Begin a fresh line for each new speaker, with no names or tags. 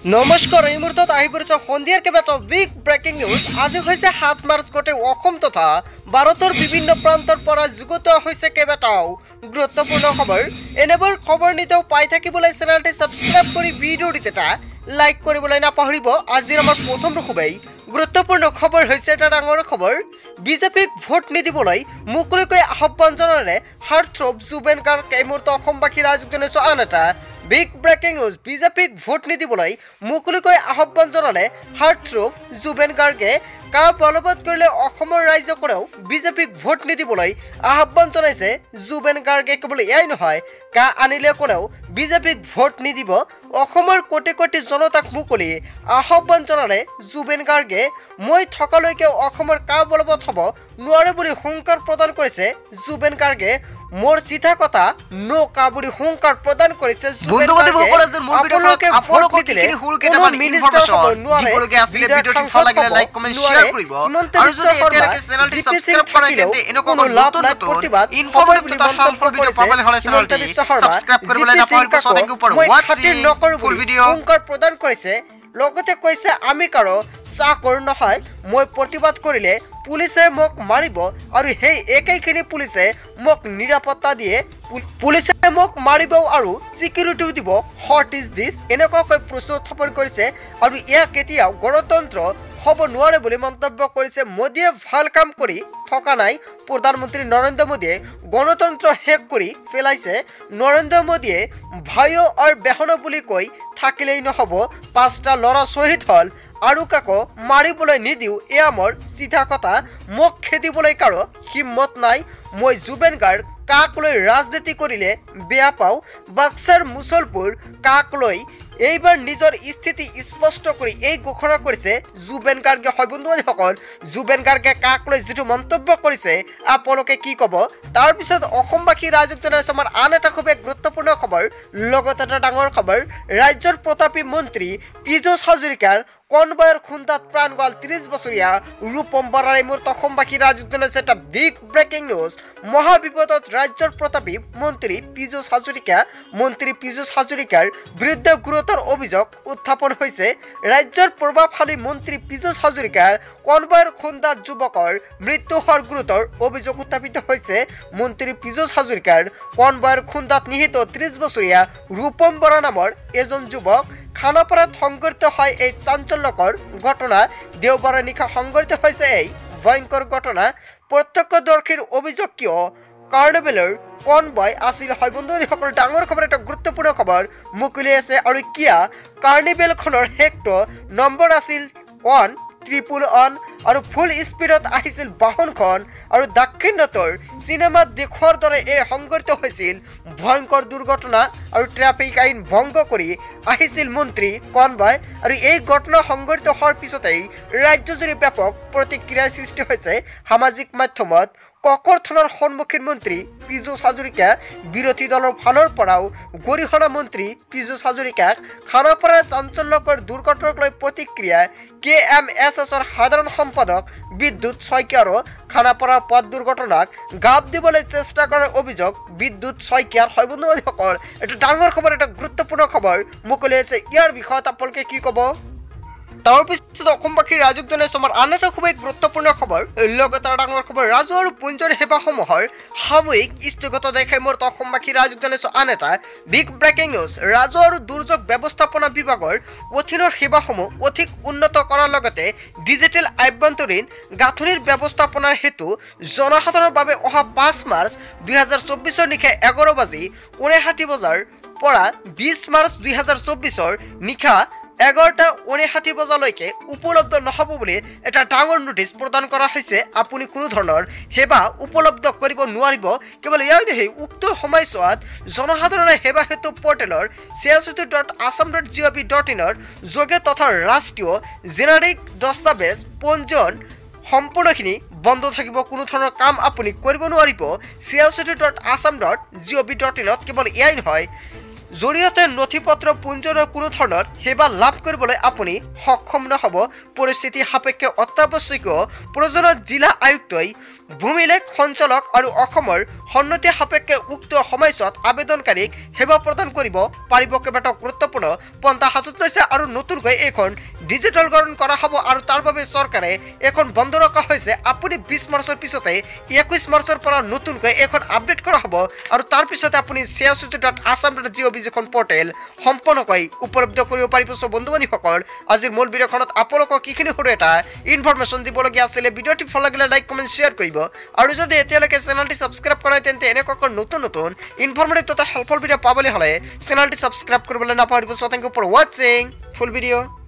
নমস্কাৰ এই মুহূৰ্তত আহি পৰিছে সন্ধিয়াৰ কেইবাটাও বিগ ব্ৰেকিং নিউজ। আজি হৈছে 7 মাৰ্চ। গোটেই অসম তথা ভাৰতৰ বিভিন্ন প্ৰান্তৰ পৰা যুগুত হৈছে কেইবাটাও গুৰুত্বপূৰ্ণ খবৰ। এনেবোৰ খবৰ নিতেও পাই থাকিবলৈ চেনেলটি সাবস্ক্ৰাইব কৰি ভিডিঅ'টো এটা লাইক কৰিবলৈ নাপাহৰিব। আজিৰ আমাৰ প্ৰথম খুবেই গুৰুত্বপূৰ্ণ খবৰ হৈছে এটা ডাঙৰ খবৰ। বিজেপিক ভোট নিদিবলৈ মুকলিকৈ আহ্বান জনালে হাৰ্টথ্ৰব জুবেন গাৰ্গ। এই মুহূৰ্তত অসমবাসী ৰাইজক জনাইছো আন এটা বিগ ব্ৰেকিং নিউজ। বিজেপিক ভোট নিদিবলৈ মুকলিকৈ আহ্বান জনালে হাৰ্টথ্ৰব জুবেন গাৰ্গে। কা বলবৎ কৰিলে অসমৰ ৰাইজকৰেও বিজেপিক ভোট নিদিবলৈ আহ্বান জনাইছে জুবেন গাৰ্গে। কেৱল এয়াই নহয়, কা আনিলে কোনেও বিজেপিক ভোট নিদিব। অসমৰ কোটি কোটি জনতাক মুকলি আহ্বান জনালে জুবেন গাৰ্গে। মই থকালৈকে অসমৰ কা বলবৎ হ'ব নোৱাৰে বুলি হুংকাৰ প্ৰদান কৰিছে জুবেন গাৰ্গে। মোৰ চিঠা কথা নৌকা বুলি হুংকাৰ প্ৰদান কৰিছে জুবেন গাৰ্গে। আপোনালোকে ভোট নিদিলে কোনো মিনিষ্টাৰ হ'ব নোৱাৰে। লাইক কমেন্ট শেয়াৰ কৰিব আৰু যদি এতিয়ালৈকে চেনেলটি সাবস্ক্ৰাইব কৰা তেন্তে এনেকুৱা নতুন প্ৰতিবাদ ইনফৰ্মেটিভ তথা হেল্পফুল ভিডিঅ' পাবলৈ হ'লে চেনেলটি সাবস্ক্ৰাইব কৰিবলৈ নাপাহৰিব। সদায় ওপৰ
খাতিৰ নকৰো ফুল ভিডিঅ'
হুংকাৰ প্ৰদান কৰিছে। লগতে কৈছে আমি কাৰো চাকৰ নহয়, মই প্ৰতিবাদ কৰিলে পুলিচে মোক মাৰিব আৰু সেই একেইখিনি পুলিচে মোক নিৰাপত্তা দিয়ে। পুলিচে মোক মাৰিব আৰু সিকিউৰিটিও দিব। হোৱাট ইজ দিছ এনেকুৱাকৈ প্ৰশ্ন উত্থাপন কৰিছে আৰু ইয়াক কেতিয়াও গণতন্ত্ৰ হ'ব নোৱাৰে বুলি মন্তব্য কৰিছে। মোদীয়ে ভাল কাম কৰি থকা নাই। প্ৰধানমন্ত্ৰী নৰেন্দ্ৰ মোদীয়ে গণতন্ত্ৰ শেষ কৰি পেলাইছে। নৰেন্দ্ৰ মোদীয়ে ভাইও আৰু বেহনো বুলি কৈ থাকিলেই নহ'ব। 5টা ল'ৰা শ্বহীদ হ'ল আৰু কাকো মাৰিবলৈ নিদিওঁ, এয়া মোৰ চিধা কথা। মোক খেদিবলৈ কাৰো হিম্মত নাই। মই জুবেন গাৰ্গ কাক লৈ ৰাজনীতি কৰিলে বেয়া পাওঁ। বাক্সাৰ মুছলপুৰ কাক লৈ এইবাৰ নিজৰ স্থিতি স্পষ্ট কৰি এই ঘোষণা কৰিছে জুবেন গাৰ্গে। হয় বন্ধুসকল, জুবেন গাৰ্গে কাক লৈ যিটো মন্তব্য কৰিছে আপোনালোকে কি ক'ব? তাৰপিছত অসমবাসী ৰাইজক জনাইছে আমাৰ আন এটা খুবেই গুৰুত্বপূৰ্ণ খবৰ। লগতে এটা ডাঙৰ খবৰ, ৰাজ্যৰ প্ৰতাপী মন্ত্ৰী পীযুষ হাজৰিকাৰ কনভয়ৰ খুন্দাত প্ৰাণ গ'ল 30 বছৰীয়া ৰূপম বৰাৰ। এই মুহূৰ্তত অসমবাসী ৰাইজক জনাইছে এটা বিগ ব্ৰেকিং নিউজ। মহাবিপদত ৰাজ্যৰ প্ৰতাপী মন্ত্ৰী পীযুষ হাজৰিকা। মন্ত্ৰী পীযুষ হাজৰিকাৰ বিৰুদ্ধে গুৰুতৰ অভিযোগ উত্থাপন হৈছে। ৰাজ্যৰ প্ৰভাৱশালী মন্ত্ৰী পীযুষ হাজৰিকাৰ কনভয়ৰ খুন্দাত যুৱকৰ মৃত্যু হোৱাৰ গুৰুতৰ অভিযোগ উত্থাপিত হৈছে। মন্ত্ৰী পীযুষ হাজৰিকাৰ কনভয়ৰ খুন্দাত নিহত 30 বছৰীয়া ৰূপম বৰা নামৰ এজন যুৱক। খানাপাৰাত সংঘটিত হয় এই চাঞ্চল্যকৰ ঘটনা। দেওবাৰে নিশা সংঘটিত হৈছে এই ভয়ংকৰ ঘটনা। প্ৰত্যক্ষদৰ্শীৰ অভিযোগ, কিয় কাৰ্নিভেলৰ কনভয় আছিল। হয় বন্ধুসকল, ডাঙৰ খবৰ, এটা গুৰুত্বপূৰ্ণ খবৰ মুকলি আছে। আৰু কিয়া কাৰ্নিভেলখনৰ হেক্টো নম্বৰ আছিল 111 আৰু ফুল স্পীডত আহিছিল বাহনখন। আৰু দাক্ষিণাত্যৰ চিনেমাত দেখুৱাৰ দৰে এই সংঘটিত হৈছিল ভয়ংকৰ দুৰ্ঘটনা আৰু ট্ৰাফিক আইন ভংগ কৰি আহিছিল মন্ত্ৰী কনভয়। আৰু এই ঘটনা সংঘটিত হোৱাৰ পিছতেই ৰাজ্যজুৰি ব্যাপক প্ৰতিক্ৰিয়াৰ সৃষ্টি হৈছে সামাজিক মাধ্যমত। ককৰ্থনৰ সন্মুখীন মন্ত্ৰী পীযুষ হাজৰিকা। বিৰোধী দলৰ ফালৰ পৰাও গৰিহণা মন্ত্ৰী পীযুষ হাজৰিকাক। খানাপাৰাৰ চাঞ্চল্যকৰ দুৰ্ঘটনাক লৈ প্ৰতিক্ৰিয়া KMSSৰ সাধাৰণ সম্পাদক বিদ্যুৎ শইকীয়াৰো। খানাপাৰাৰ পথ দুৰ্ঘটনাক গাপ দিবলৈ চেষ্টা কৰাৰ অভিযোগ বিদ্যুৎ শইকীয়াৰ। হয় বন্ধুসকল, এটা ডাঙৰ খবৰ, এটা গুৰুত্বপূৰ্ণ খবৰ মুকলি হৈছে। ইয়াৰ বিষয়ত আপোনালোকে কি ক'ব? তাৰপিছত অসমবাসী ৰাইজক জনাইছো আমাৰ আন এটা খুবেই গুৰুত্বপূৰ্ণ খবৰ। লগতে ডাঙৰ খবৰ, ৰাজহুৱা আৰু পঞ্জীয়ন সেৱাসমূহৰ সাময়িক স্থগিত দেখাই মুহূৰ্তত অসমবাসী ৰাইজক জনাইছো আন এটা বিগ ব্ৰেকিং নিউজ। ৰাজহুৱা আৰু দুৰ্যোগ ব্যৱস্থাপনা বিভাগৰ অধীনৰ সেৱাসমূহ অধিক উন্নত কৰাৰ লগতে ডিজিটেল আভ্যন্তৰীণ গাঁথনিৰ ব্যৱস্থাপনাৰ হেতু জনসাধাৰণৰ বাবে অহা 5 মাৰ্চ 2024 নিশা 11:59 বজাৰ পৰা 20 মাৰ্চ 2024 নিশা 11:59 বজালৈকে উপলব্ধ নহ'ব বুলি এটা ডাঙৰ নোটিছ প্ৰদান কৰা হৈছে। আপুনি কোনো ধৰণৰ সেৱা উপলব্ধ কৰিব নোৱাৰিব। কেৱল ইয়াৰ নহয়, উক্ত সময়ছোৱাত জনসাধাৰণে সেৱা হেতু পৰ্টেলৰ chat.assam.gov.in যোগে তথা ৰাষ্ট্ৰীয় জেনেৰিক দস্তাবেজ পঞ্জীয়ন সম্পূৰ্ণখিনি বন্ধ থাকিব। কোনো ধৰণৰ কাম আপুনি কৰিব নোৱাৰিব chat.assam.gov.in। কেৱল এয়াই নহয়, জৰিয়তে নথিপত্ৰ পুঞ্জনৰ কোনো ধৰণৰ সেৱা লাভ কৰিবলৈ আপুনি সক্ষম নহ'ব। পৰিস্থিতি সাপেক্ষে অত্যাৱশ্যকীয় প্ৰয়োজনত জিলা আয়ুক্তই ভূমিলেখ সঞ্চালক আৰু অসমৰ সন্মতি সাপেক্ষে উক্ত সময়ছোৱাত আবেদনকাৰীক সেৱা প্ৰদান কৰিব পাৰিব। কেইবাটাও গুৰুত্বপূৰ্ণ পন্থা হাতত লৈছে আৰু নতুনকৈ এইখন ডিজিটেলকৰণ কৰা হ'ব আৰু তাৰ বাবে চৰকাৰে এখন বন্ধ ৰখা হৈছে। আপুনি 20 মাৰ্চৰ পিছতে 21 মাৰ্চৰ পৰা নতুনকৈ এখন আপডেট কৰা হ'ব আৰু তাৰ পিছতে আপুনি seasotu.assam.gov যিখন পৰ্টেল সম্পূৰ্ণকৈ উপলব্ধ কৰিব পাৰিব। চ' বন্ধু বান্ধৱীসকল, আজিৰ মূল ভিডিঅ'খনত আপোনালোকক কিখিনি সৰু এটা ইনফৰমেশ্যন দিবলগীয়া আছিলে। ভিডিঅ'টি ভাল লাগিলে লাইক কমেণ্ট শ্বেয়াৰ কৰিব আৰু যদি এতিয়ালৈকে চেনেলটি ছাবস্ক্ৰাইব কৰা নাই তেন্তে এনেকুৱা নতুন নতুন ইনফৰমেটিভ তথা হেল্পফুল ভিডিঅ' পাবলৈ হ'লে চেনেলটি ছাবস্ক্ৰাইব কৰিবলৈ নাপাহৰিব। চ' থেংক ইউ ফৰ ৱাচিং ফুল ভিডিঅ'।